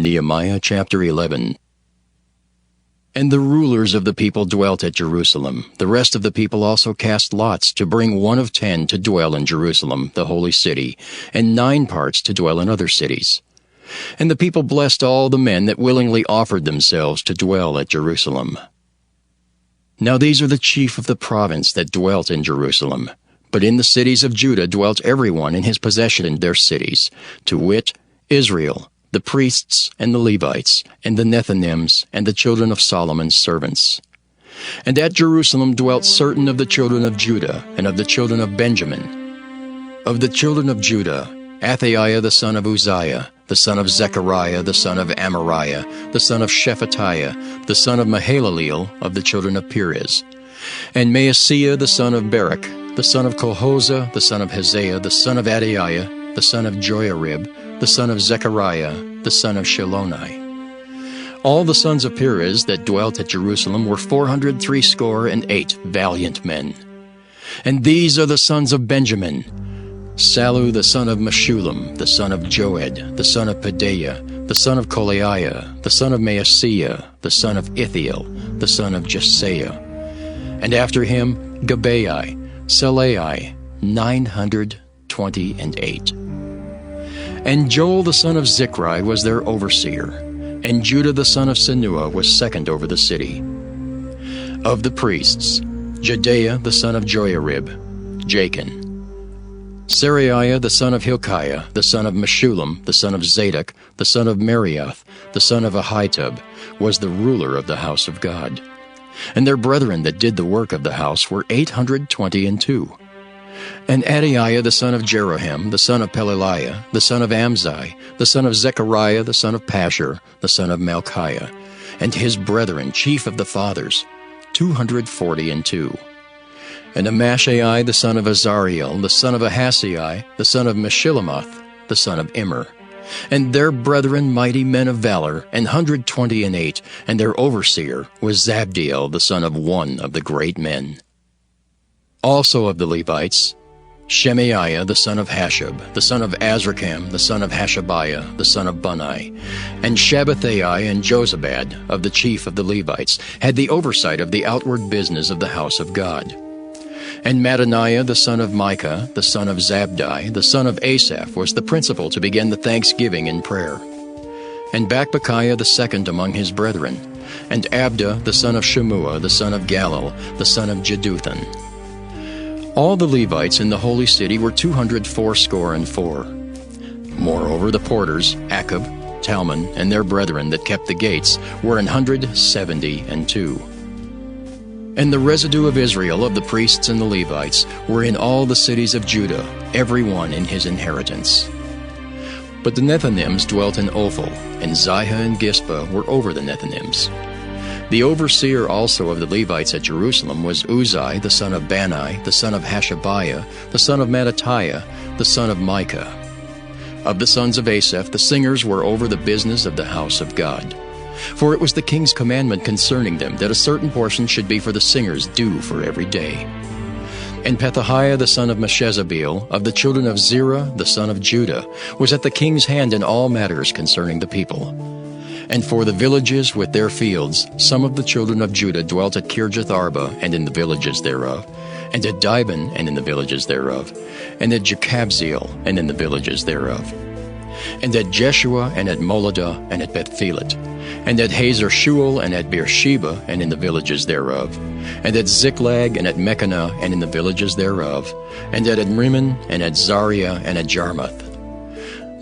Nehemiah chapter 11. And the rulers of the people dwelt at Jerusalem. The rest of the people also cast lots to bring 1 of 10 to dwell in Jerusalem, the holy city, and 9 parts to dwell in other cities. And the people blessed all the men that willingly offered themselves to dwell at Jerusalem. Now these are the chief of the province that dwelt in Jerusalem. But in the cities of Judah dwelt every one in his possession in their cities, to wit, Israel, the priests and the Levites, and the Nethinims, and the children of Solomon's servants. And at Jerusalem dwelt certain of the children of Judah, and of the children of Benjamin. Of the children of Judah, Athaiah the son of Uzziah, the son of Zechariah, the son of Amariah, the son of Shephatiah, the son of Mahalaleel, of the children of Perez. And Maaseiah the son of Barak, the son of Colhozah, the son of Hazaiah, the son of Adaiah, the son of Joiarib, the son of Zechariah, the son of Shiloni. All the sons of Perez that dwelt at Jerusalem were 468 valiant men. And these are the sons of Benjamin: Sallu the son of Meshullam, the son of Joed, the son of Pedaiah, the son of Kolaiah, the son of Maaseiah, the son of Ithiel, the son of Jesaiah. And after him Gabai, Salai, 928. And Joel the son of Zichri was their overseer, and Judah the son of Senua was second over the city. Of the priests, Jedaiah the son of Joiarib, Jachin. Seraiah the son of Hilkiah, the son of Meshullam, the son of Zadok, the son of Merioth, the son of Ahitub, was the ruler of the house of God. And their brethren that did the work of the house were 822. And Adaiah the son of Jeroham, the son of Pelaliah, the son of Amzai, the son of Zechariah, the son of Pashur, the son of Malchiah, and his brethren, chief of the fathers, 242. And Amashai the son of Azariel, the son of Ahasai, the son of Meshillemoth, the son of Immer, and their brethren mighty men of valor, 128, and their overseer was Zabdiel the son of one of the great men. Also of the Levites, Shemaiah the son of Hashab, the son of Azrikam, the son of Hashabiah, the son of Bunai, and Shabbathai and Jozabad, of the chief of the Levites, had the oversight of the outward business of the house of God. And Mattaniah the son of Micah, the son of Zabdi, the son of Asaph, was the principal to begin the thanksgiving in prayer. And Bakbukiah the second among his brethren, and Abda the son of Shemua, the son of Galal, the son of Jeduthun. All the Levites in the holy city were 284. Moreover, the porters, Akub, Talmon, and their brethren that kept the gates, were 172. And the residue of Israel of the priests and the Levites were in all the cities of Judah, every one in his inheritance. But the Nethinims dwelt in Ophel, and Ziha and Gispa were over the Nethinims. The overseer also of the Levites at Jerusalem was Uzzi the son of Bani, the son of Hashabiah, the son of Mattatiah, the son of Micah. Of the sons of Asaph the singers were over the business of the house of God. For it was the king's commandment concerning them that a certain portion should be for the singers due for every day. And Pethahiah the son of Meshezabeel, of the children of Zerah the son of Judah, was at the king's hand in all matters concerning the people. And for the villages with their fields, some of the children of Judah dwelt at Kirjath Arba and in the villages thereof, and at Dibon and in the villages thereof, and at Jekabzeel and in the villages thereof, and at Jeshua and at Moladah and at Bethphelet, and at Hazer Shual and at Beersheba and in the villages thereof, and at Ziklag and at Mechanah and in the villages thereof, and at Adrimmon and at Zaria and at Jarmuth,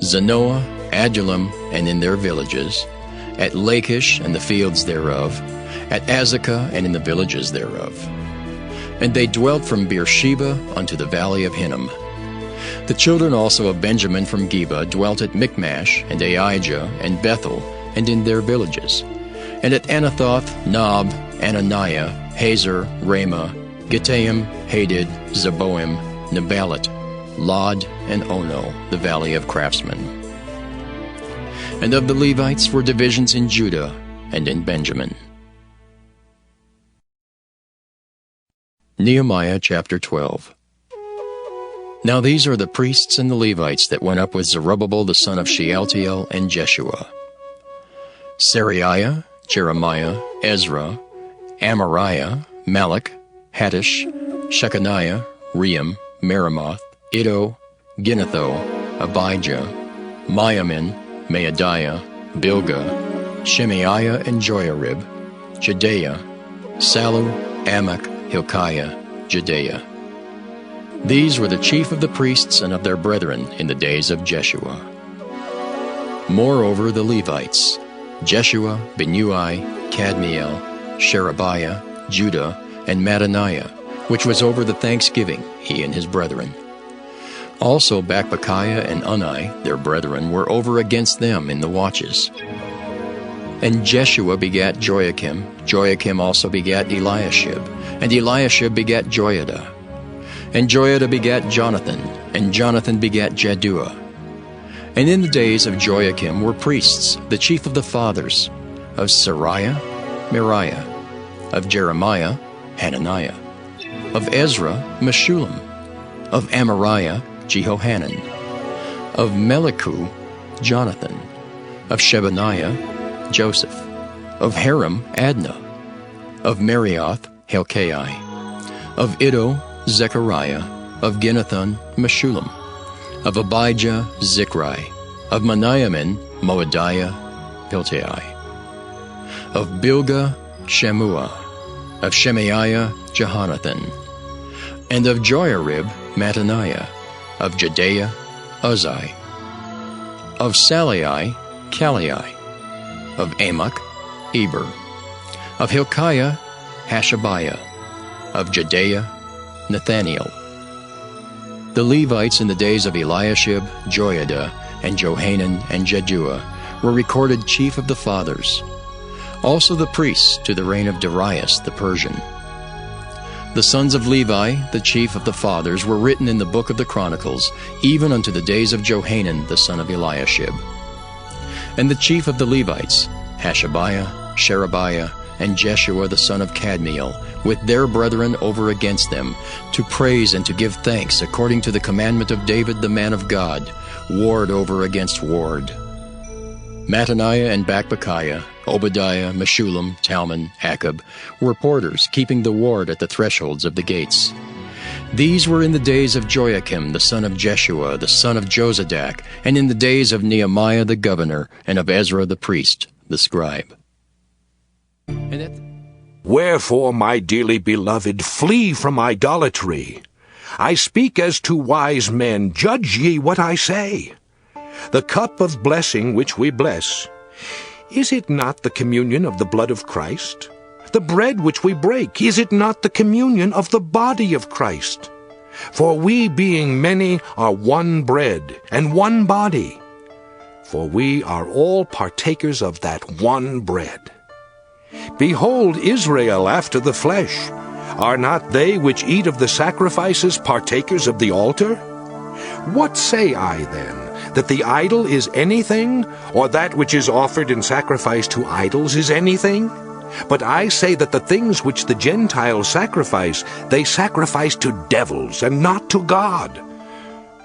Zanoah, Adullam and in their villages, at Lachish and the fields thereof, at Azekah and in the villages thereof. And they dwelt from Beersheba unto the valley of Hinnom. The children also of Benjamin from Geba dwelt at Michmash and Aijah and Bethel and in their villages, and at Anathoth, Nob, Ananiah, Hazer, Ramah, Gittaim, Hadid, Zeboim, Nebalat, Lod, and Ono, the valley of craftsmen. And of the Levites were divisions in Judah and in Benjamin. Nehemiah chapter 12. Now these are the priests and the Levites that went up with Zerubbabel the son of Shealtiel and Jeshua. Seraiah, Jeremiah, Ezra, Amariah, Malach, Hattush, Shechaniah, Ream, Meremoth, Iddo, Ginnetho, Abijah, Miamin, Maadiah, Bilgah, Shemaiah and Joiarib, Jedaiah, Sallu, Amok, Hilkiah, Jedaiah. These were the chief of the priests and of their brethren in the days of Jeshua. Moreover the Levites, Jeshua, Binnui, Kadmiel, Sherebiah, Judah, and Mattaniah, which was over the thanksgiving, he and his brethren. Also Bakbukiah and Unni, their brethren, were over against them in the watches. And Jeshua begat Joiakim, Joiakim also begat Eliashib, and Eliashib begat Joiada. And Joiada begat Jonathan, and Jonathan begat Jaddua. And in the days of Joiakim were priests, the chief of the fathers, of Seraiah, Meriah, of Jeremiah, Hananiah, of Ezra, Meshullam, of Amariah, Jehohanan, of Melichu, Jonathan, of Shebaniah, Joseph, of Haram, Adnah, of Marioth, Helkai, of Iddo, Zechariah, of Ginnethon, Meshullam, of Abijah, Zichri, of Meniamin, Moadiah, Piltai, of Bilgah, Shammua, of Shemaiah, Jehonathan, and of Joiarib, Mattaniah, of Jedaiah, Uzzi, of Salai, Kalai, of Amok, Eber, of Hilkiah, Hashabiah, of Jedaiah, Nathaniel. The Levites in the days of Eliashib, Joiada, and Johanan, and Jaddua were recorded chief of the fathers. Also the priests to the reign of Darius the Persian. The sons of Levi, the chief of the fathers, were written in the book of the Chronicles, even unto the days of Johanan the son of Eliashib. And the chief of the Levites, Hashabiah, Sherebiah, and Jeshua the son of Kadmiel, with their brethren over against them, to praise and to give thanks according to the commandment of David the man of God, ward over against ward. Mattaniah and Bakbukiah, Obadiah, Meshullam, Talmon, Akab, were porters, keeping the ward at the thresholds of the gates. These were in the days of Joiakim the son of Jeshua, the son of Josadak, and in the days of Nehemiah the governor, and of Ezra the priest, the scribe. Wherefore, my dearly beloved, flee from idolatry. I speak as to wise men, judge ye what I say. The cup of blessing which we bless, is it not the communion of the blood of Christ? The bread which we break, is it not the communion of the body of Christ? For we, being many, are one bread and one body. For we are all partakers of that one bread. Behold Israel after the flesh. Are not they which eat of the sacrifices partakers of the altar? What say I then? That the idol is anything, or that which is offered in sacrifice to idols is anything? But I say that the things which the Gentiles sacrifice, they sacrifice to devils, and not to God.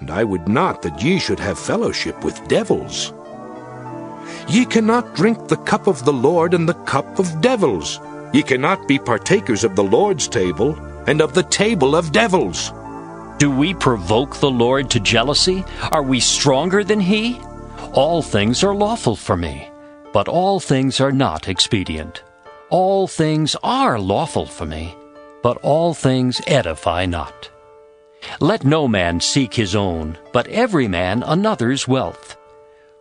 And I would not that ye should have fellowship with devils. Ye cannot drink the cup of the Lord and the cup of devils. Ye cannot be partakers of the Lord's table, and of the table of devils. Do we provoke the Lord to jealousy? Are we stronger than he? All things are lawful for me, but all things are not expedient. All things are lawful for me, but all things edify not. Let no man seek his own, but every man another's wealth.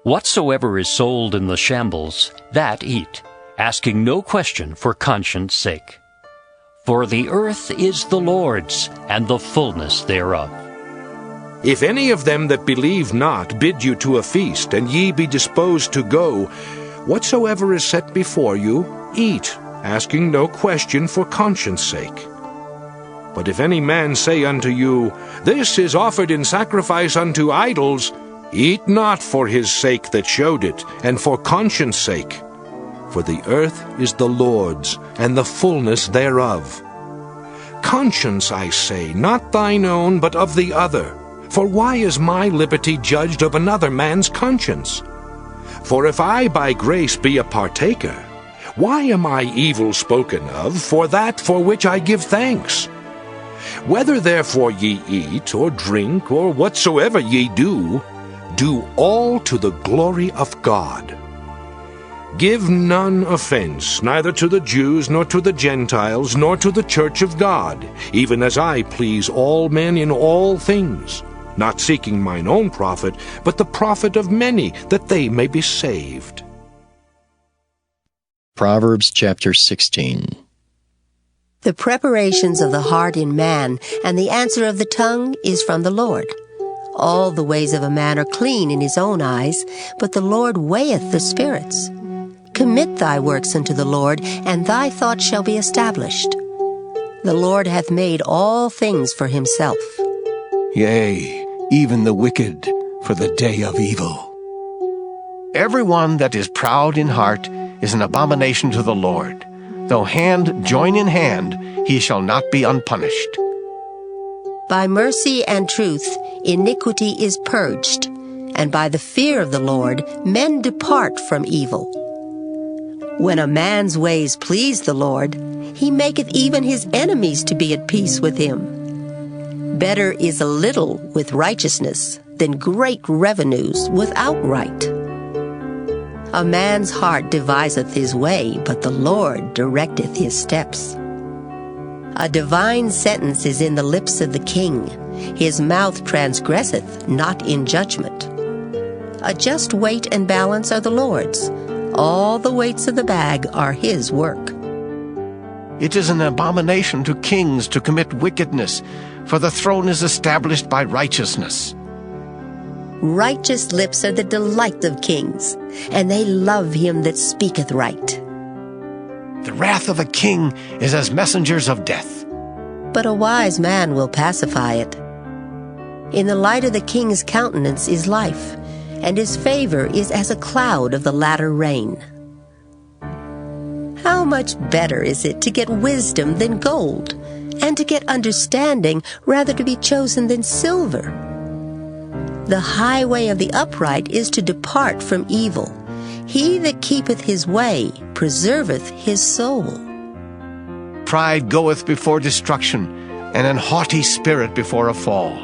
Whatsoever is sold in the shambles, that eat, asking no question for conscience sake. For the earth is the Lord's, and the fullness thereof. If any of them that believe not bid you to a feast, and ye be disposed to go, whatsoever is set before you, eat, asking no question for conscience sake. But if any man say unto you, This is offered in sacrifice unto idols, eat not for his sake that showed it, and for conscience sake. For the earth is the Lord's, and the fullness thereof. Conscience, I say, not thine own, but of the other. For why is my liberty judged of another man's conscience? For if I by grace be a partaker, why am I evil spoken of for that for which I give thanks? Whether therefore ye eat, or drink, or whatsoever ye do, do all to the glory of God. Give none offense, neither to the Jews, nor to the Gentiles, nor to the church of God, even as I please all men in all things, not seeking mine own profit, but the profit of many, that they may be saved. Proverbs chapter 16. The preparations of the heart in man, and the answer of the tongue is from the Lord. All the ways of a man are clean in his own eyes, but the Lord weigheth the spirits. Commit thy works unto the Lord, and thy thoughts shall be established. The Lord hath made all things for himself. Yea, even the wicked for the day of evil. Everyone that is proud in heart is an abomination to the Lord. Though hand join in hand, he shall not be unpunished. By mercy and truth iniquity is purged, and by the fear of the Lord men depart from evil. When a man's ways please the Lord, he maketh even his enemies to be at peace with him. Better is a little with righteousness than great revenues without right. A man's heart deviseth his way, but the Lord directeth his steps. A divine sentence is in the lips of the king. His mouth transgresseth not in judgment. A just weight and balance are the Lord's. All the weights of the bag are his work. It is an abomination to kings to commit wickedness, for the throne is established by righteousness. Righteous lips are the delight of kings, and they love him that speaketh right. The wrath of a king is as messengers of death, but a wise man will pacify it. In the light of the king's countenance is life, and his favor is as a cloud of the latter rain. How much better is it to get wisdom than gold, and to get understanding rather to be chosen than silver? The highway of the upright is to depart from evil. He that keepeth his way preserveth his soul. Pride goeth before destruction, and an haughty spirit before a fall.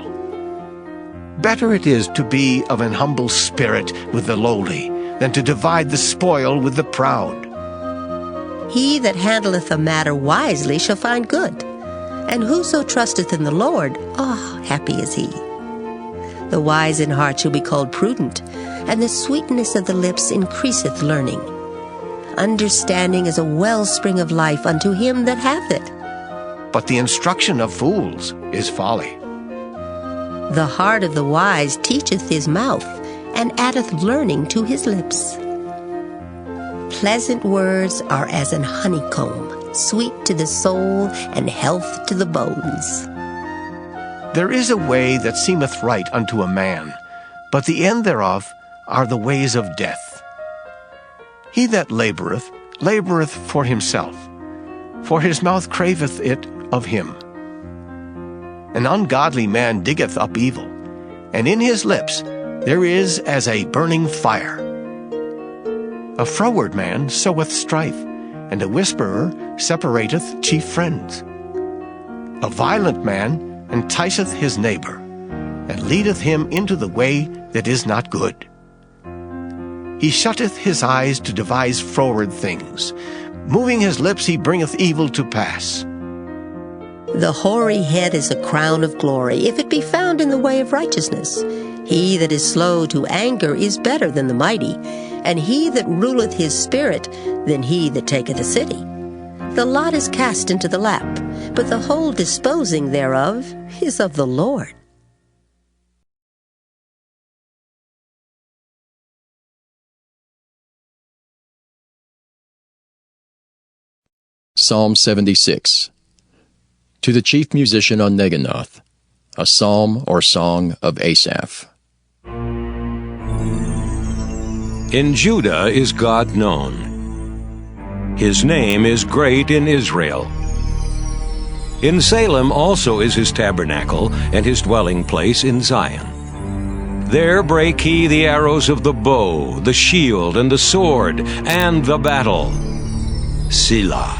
Better it is to be of an humble spirit with the lowly, than to divide the spoil with the proud. He that handleth a matter wisely shall find good, and whoso trusteth in the Lord, happy is he. The wise in heart shall be called prudent, and the sweetness of the lips increaseth learning. Understanding is a wellspring of life unto him that hath it. But the instruction of fools is folly. The heart of the wise teacheth his mouth, and addeth learning to his lips. Pleasant words are as an honeycomb, sweet to the soul, and health to the bones. There is a way that seemeth right unto a man, but the end thereof are the ways of death. He that laboureth, laboureth for himself, for his mouth craveth it of him. An ungodly man diggeth up evil, and in his lips there is as a burning fire. A froward man soweth strife, and a whisperer separateth chief friends. A violent man enticeth his neighbor, and leadeth him into the way that is not good. He shutteth his eyes to devise froward things. Moving his lips he bringeth evil to pass. The hoary head is a crown of glory, if it be found in the way of righteousness. He that is slow to anger is better than the mighty, and he that ruleth his spirit than he that taketh a city. The lot is cast into the lap, but the whole disposing thereof is of the Lord. Psalm 76. To the chief musician on Neginoth, a psalm or song of Asaph. In Judah is God known. His name is great in Israel. In Salem also is his tabernacle, and his dwelling place in Zion. There brake he the arrows of the bow, the shield, and the sword, and the battle. Selah.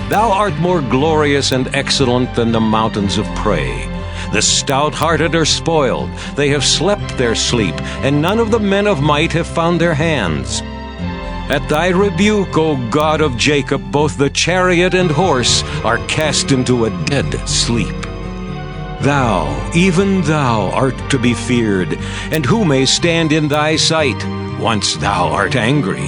Thou art more glorious and excellent than the mountains of prey. The stout-hearted are spoiled, they have slept their sleep, and none of the men of might have found their hands. At thy rebuke, O God of Jacob, both the chariot and horse are cast into a dead sleep. Thou, even thou, art to be feared, and who may stand in thy sight, once thou art angry?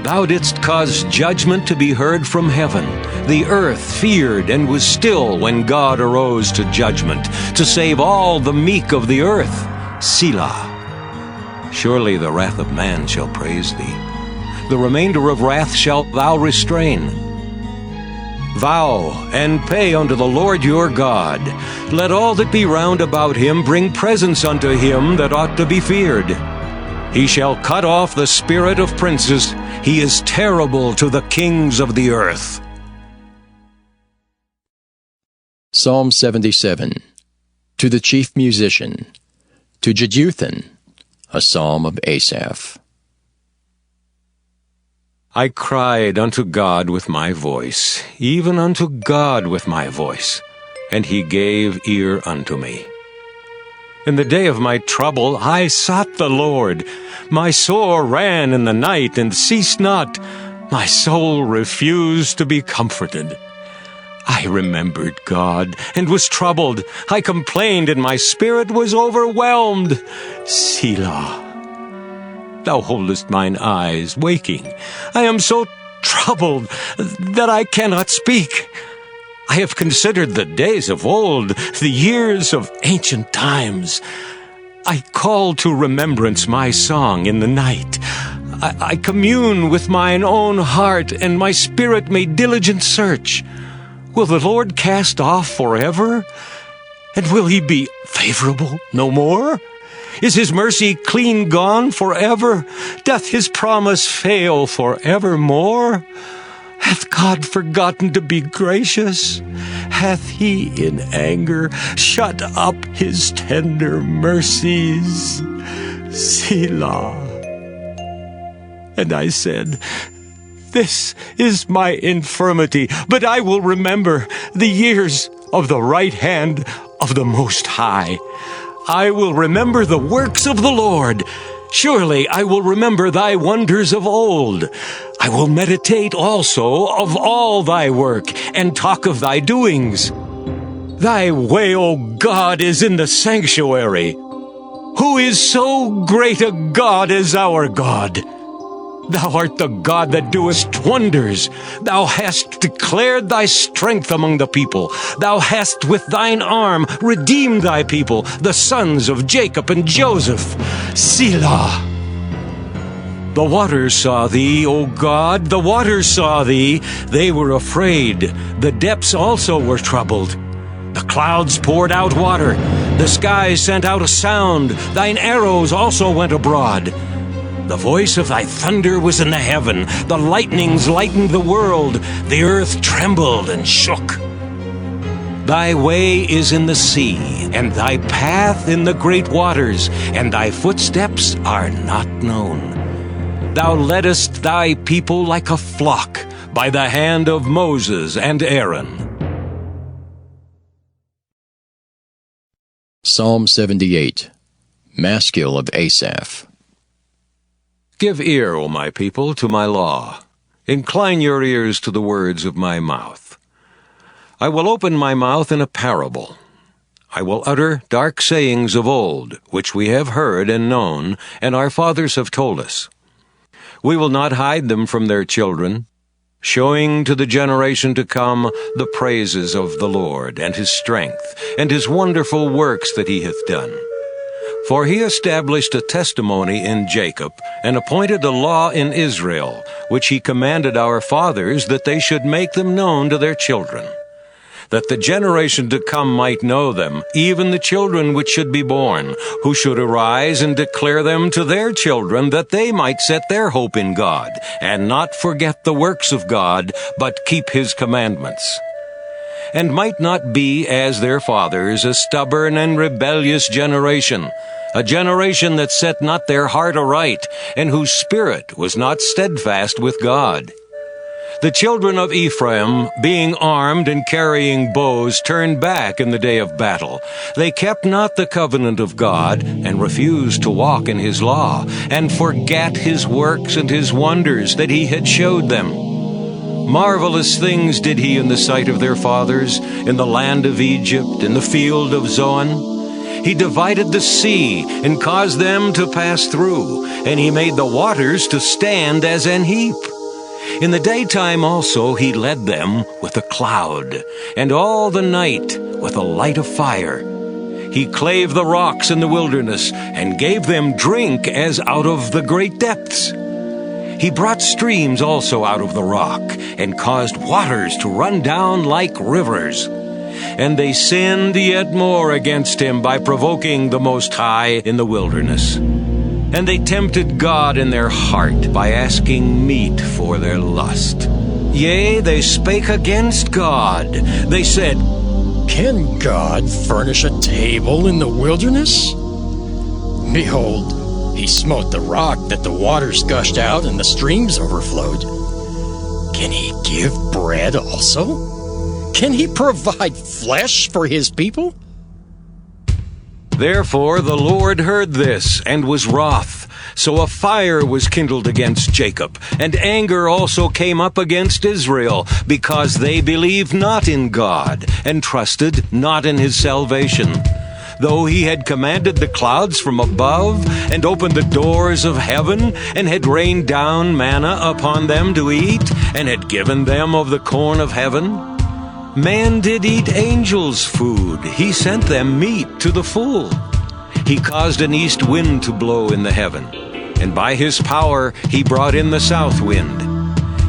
Thou didst cause judgment to be heard from heaven. The earth feared and was still when God arose to judgment, to save all the meek of the earth. Selah. Surely the wrath of man shall praise thee. The remainder of wrath shalt thou restrain. Vow and pay unto the Lord your God. Let all that be round about him bring presents unto him that ought to be feared. He shall cut off the spirit of princes. He is terrible to the kings of the earth. Psalm 77. To the chief musician, to Jeduthun, a psalm of Asaph. I cried unto God with my voice, even unto God with my voice, and he gave ear unto me. In the day of my trouble I sought the Lord. My soul ran in the night and ceased not. My soul refused to be comforted. I remembered God and was troubled. I complained and my spirit was overwhelmed. Selah. Thou holdest mine eyes waking. I am so troubled that I cannot speak. I have considered the days of old, the years of ancient times. I call to remembrance my song in the night. I commune with mine own heart, and my spirit made diligent search. Will the Lord cast off forever? And will he be favorable no more? Is his mercy clean gone forever? Doth his promise fail forevermore? Hath God forgotten to be gracious? Hath he in anger shut up his tender mercies? Selah. And I said, This is my infirmity, but I will remember the years of the right hand of the Most High. I will remember the works of the Lord. Surely I will remember thy wonders of old. I will meditate also of all thy work, and talk of thy doings. Thy way, O God, is in the sanctuary. Who is so great a God as our God? Thou art the God that doest wonders. Thou hast declared thy strength among the people. Thou hast with thine arm redeemed thy people, the sons of Jacob and Joseph. Selah. The waters saw thee, O God, the waters saw thee. They were afraid. The depths also were troubled. The clouds poured out water. The skies sent out a sound. Thine arrows also went abroad. The voice of thy thunder was in the heaven. The lightnings lightened the world. The earth trembled and shook. Thy way is in the sea, and thy path in the great waters, and thy footsteps are not known. Thou leddest thy people like a flock by the hand of Moses and Aaron. Psalm 78. Maskil of Asaph. Give ear, O my people, to my law. Incline your ears to the words of my mouth. I will open my mouth in a parable. I will utter dark sayings of old, which we have heard and known, and our fathers have told us. We will not hide them from their children, showing to the generation to come the praises of the Lord, and his strength, and his wonderful works that he hath done. For he established a testimony in Jacob, and appointed a law in Israel, which he commanded our fathers, that they should make them known to their children, that the generation to come might know them, even the children which should be born, who should arise and declare them to their children, that they might set their hope in God, and not forget the works of God, but keep his commandments. And might not be, as their fathers, a stubborn and rebellious generation, a generation that set not their heart aright, and whose spirit was not steadfast with God. The children of Ephraim, being armed and carrying bows, turned back in the day of battle. They kept not the covenant of God, and refused to walk in his law, and forgat his works and his wonders that he had showed them. Marvelous things did he in the sight of their fathers, in the land of Egypt, in the field of Zoan. He divided the sea, and caused them to pass through, and he made the waters to stand as an heap. In the daytime also he led them with a cloud, and all the night with a light of fire. He clave the rocks in the wilderness, and gave them drink as out of the great depths. He brought streams also out of the rock, and caused waters to run down like rivers. And they sinned yet more against him by provoking the Most High in the wilderness. And they tempted God in their heart by asking meat for their lust. Yea, they spake against God. They said, Can God furnish a table in the wilderness? Behold, he smote the rock that the waters gushed out and the streams overflowed. Can he give bread also? Can he provide flesh for his people? Therefore the Lord heard this, and was wroth. So a fire was kindled against Jacob, and anger also came up against Israel, because they believed not in God, and trusted not in his salvation. Though he had commanded the clouds from above, and opened the doors of heaven, and had rained down manna upon them to eat, and had given them of the corn of heaven. Man did eat angels' food. He sent them meat to the full. He caused an east wind to blow in the heaven, and by his power he brought in the south wind.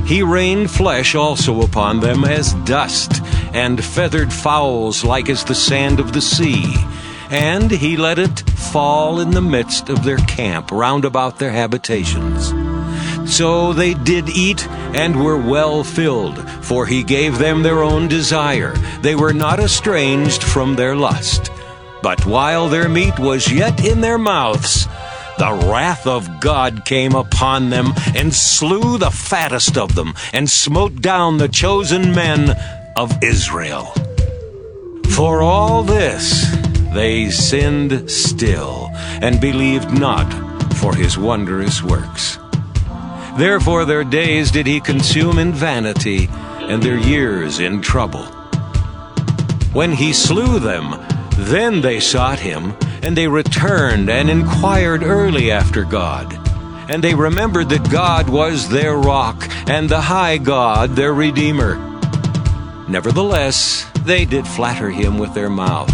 He rained flesh also upon them as dust, and feathered fowls like as the sand of the sea. And he let it fall in the midst of their camp round about their habitations. So they did eat, and were well filled, for he gave them their own desire. They were not estranged from their lust. But while their meat was yet in their mouths, the wrath of God came upon them, and slew the fattest of them, and smote down the chosen men of Israel. For all this they sinned still, and believed not for his wondrous works. Therefore their days did he consume in vanity, and their years in trouble. When he slew them, then they sought him, and they returned and inquired early after God. And they remembered that God was their rock, and the high God their Redeemer. Nevertheless, they did flatter him with their mouth,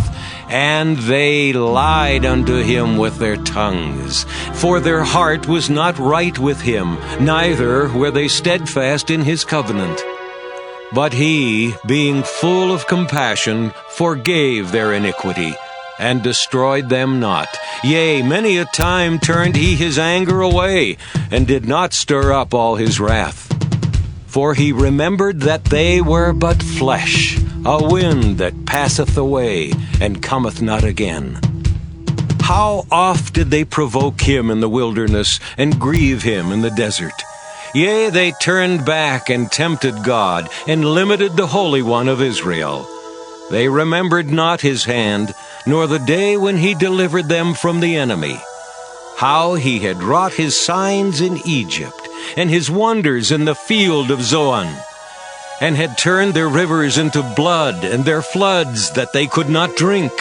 and they lied unto him with their tongues. For their heart was not right with him, neither were they steadfast in his covenant. But he, being full of compassion, forgave their iniquity, and destroyed them not. Yea, many a time turned he his anger away, and did not stir up all his wrath. For he remembered that they were but flesh, a wind that passeth away, and cometh not again. How oft did they provoke him in the wilderness, and grieve him in the desert? Yea, they turned back and tempted God, and limited the Holy One of Israel. They remembered not his hand, nor the day when he delivered them from the enemy. How he had wrought his signs in Egypt, and his wonders in the field of Zoan, and had turned their rivers into blood, and their floods that they could not drink.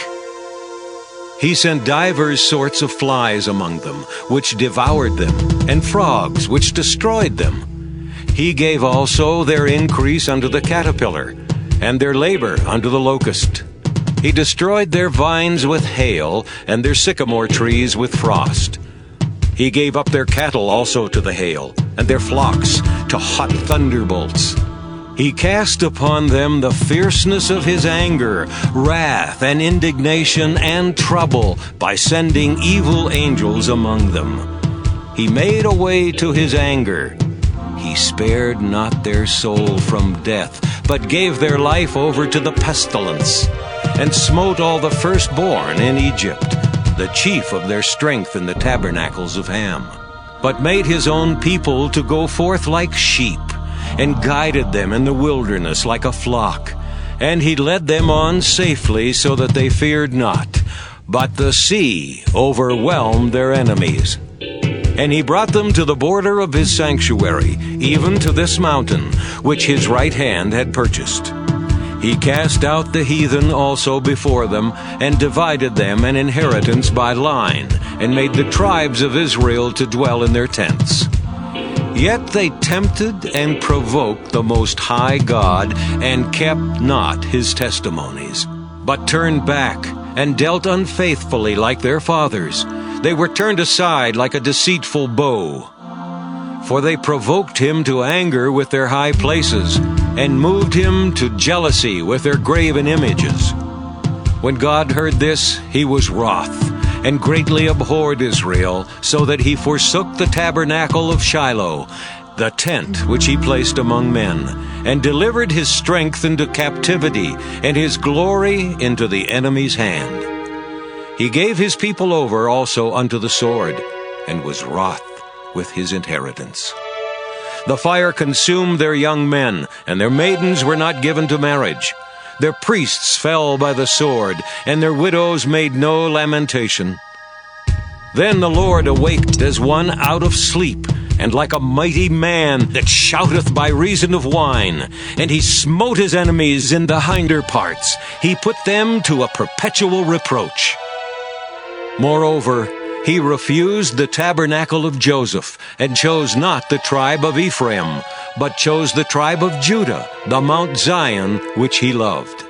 He sent divers sorts of flies among them, which devoured them, and frogs, which destroyed them. He gave also their increase unto the caterpillar, and their labor unto the locust. He destroyed their vines with hail, and their sycamore trees with frost. He gave up their cattle also to the hail, and their flocks to hot thunderbolts. He cast upon them the fierceness of his anger, wrath and indignation and trouble, by sending evil angels among them. He made a way to his anger. He spared not their soul from death, but gave their life over to the pestilence, and smote all the firstborn in Egypt, the chief of their strength in the tabernacles of Ham, but made his own people to go forth like sheep, and guided them in the wilderness like a flock. And he led them on safely, so that they feared not. But the sea overwhelmed their enemies. And he brought them to the border of his sanctuary, even to this mountain, which his right hand had purchased. He cast out the heathen also before them, and divided them an inheritance by line, and made the tribes of Israel to dwell in their tents. Yet they tempted and provoked the Most High God, and kept not his testimonies, but turned back, and dealt unfaithfully like their fathers. They were turned aside like a deceitful bow. For they provoked him to anger with their high places, and moved him to jealousy with their graven images. When God heard this, he was wroth, and greatly abhorred Israel, so that he forsook the tabernacle of Shiloh, the tent which he placed among men, and delivered his strength into captivity, and his glory into the enemy's hand. He gave his people over also unto the sword, and was wroth with his inheritance. The fire consumed their young men, and their maidens were not given to marriage. Their priests fell by the sword, and their widows made no lamentation. Then the Lord awaked as one out of sleep, and like a mighty man that shouteth by reason of wine. And he smote his enemies in the hinder parts. He put them to a perpetual reproach. Moreover, he refused the tabernacle of Joseph, and chose not the tribe of Ephraim, but chose the tribe of Judah, the Mount Zion, which he loved.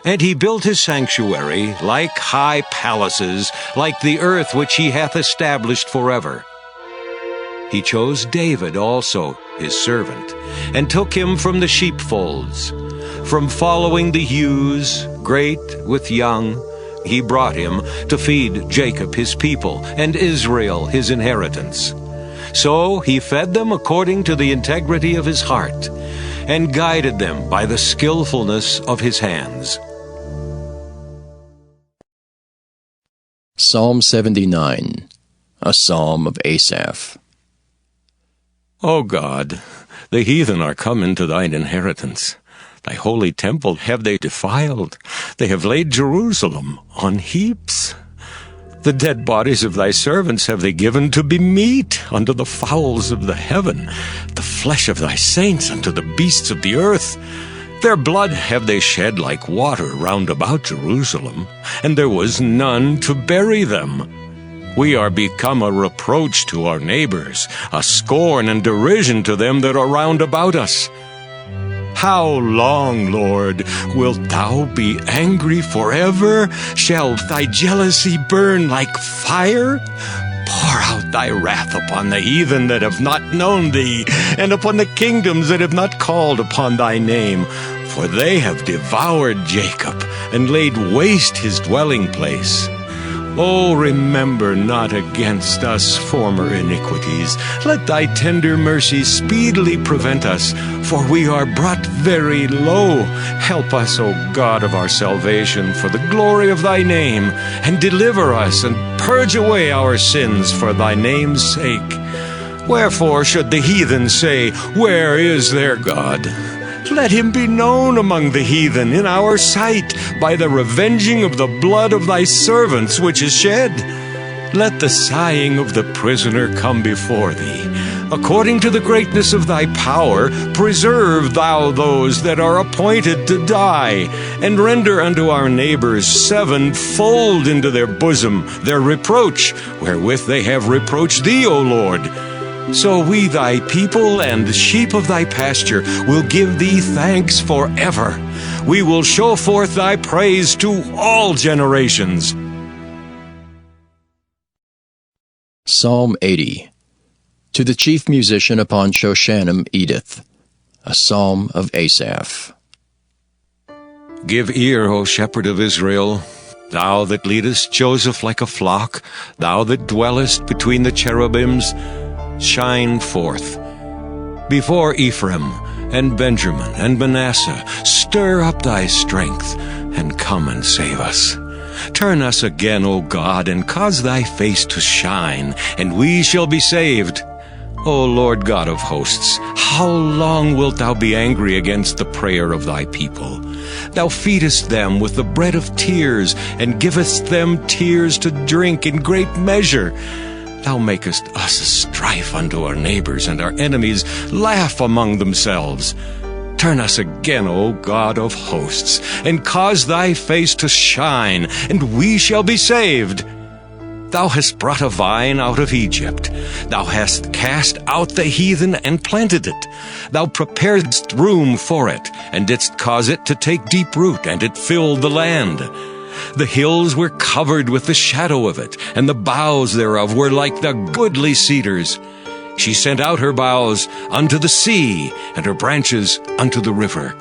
And he built his sanctuary like high palaces, like the earth which he hath established forever. He chose David also, his servant, and took him from the sheepfolds. From following the ewes, great with young, he brought him to feed Jacob his people, and Israel his inheritance. So he fed them according to the integrity of his heart, and guided them by the skillfulness of his hands. Psalm 79, a psalm of Asaph. O God, the heathen are come into thine inheritance. Thy holy temple have they defiled. They have laid Jerusalem on heaps. The dead bodies of thy servants have they given to be meat unto the fowls of the heaven, the flesh of thy saints unto the beasts of the earth. Their blood have they shed like water round about Jerusalem, and there was none to bury them. We are become a reproach to our neighbors, a scorn and derision to them that are round about us. How long, Lord, wilt thou be angry forever? Shall thy jealousy burn like fire? Pour out thy wrath upon the heathen that have not known thee, and upon the kingdoms that have not called upon thy name. For they have devoured Jacob, and laid waste his dwelling place. Oh, remember not against us former iniquities. Let thy tender mercy speedily prevent us, for we are brought very low. Help us, O God of our salvation, for the glory of thy name, and deliver us, and purge away our sins for thy name's sake. Wherefore should the heathen say, Where is their God? Let him be known among the heathen in our sight by the revenging of the blood of thy servants which is shed. Let the sighing of the prisoner come before thee. According to the greatness of thy power, preserve thou those that are appointed to die, and render unto our neighbors sevenfold into their bosom their reproach, wherewith they have reproached thee, O Lord. So we, thy people and the sheep of thy pasture, will give thee thanks forever. We will show forth thy praise to all generations. Psalm 80, to the chief musician upon Shoshanim Edith, a psalm of Asaph. Give ear, O shepherd of Israel, thou that leadest Joseph like a flock, thou that dwellest between the cherubims, shine forth. Before Ephraim and Benjamin and Manasseh, stir up thy strength, and come and save us. Turn us again, O God, and cause thy face to shine, and we shall be saved. O Lord God of hosts, how long wilt thou be angry against the prayer of thy people? Thou feedest them with the bread of tears, and givest them tears to drink in great measure. Thou makest us a strife unto our neighbors, and our enemies laugh among themselves. Turn us again, O God of hosts, and cause thy face to shine, and we shall be saved. Thou hast brought a vine out of Egypt. Thou hast cast out the heathen and planted it. Thou preparedst room for it, and didst cause it to take deep root, and it filled the land. The hills were covered with the shadow of it, and the boughs thereof were like the goodly cedars. She sent out her boughs unto the sea, and her branches unto the river.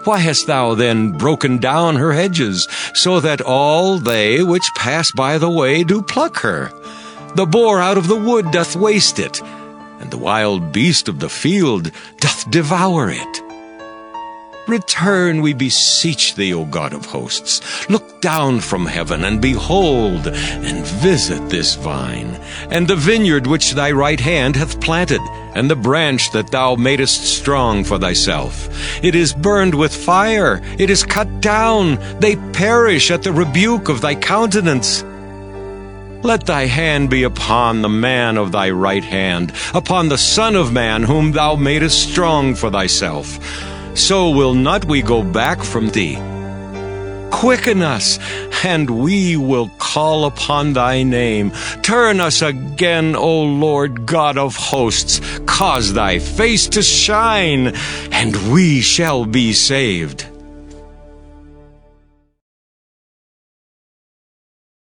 Why hast thou then broken down her hedges, so that all they which pass by the way do pluck her? The boar out of the wood doth waste it, and the wild beast of the field doth devour it. Return, we beseech thee, O God of hosts. Look down from heaven, and behold, and visit this vine, and the vineyard which thy right hand hath planted, and the branch that thou madest strong for thyself. It is burned with fire, it is cut down, they perish at the rebuke of thy countenance. Let thy hand be upon the man of thy right hand, upon the Son of Man whom thou madest strong for thyself. So will not we go back from thee. Quicken us, and we will call upon thy name. Turn us again, O Lord God of hosts. Cause thy face to shine, and we shall be saved.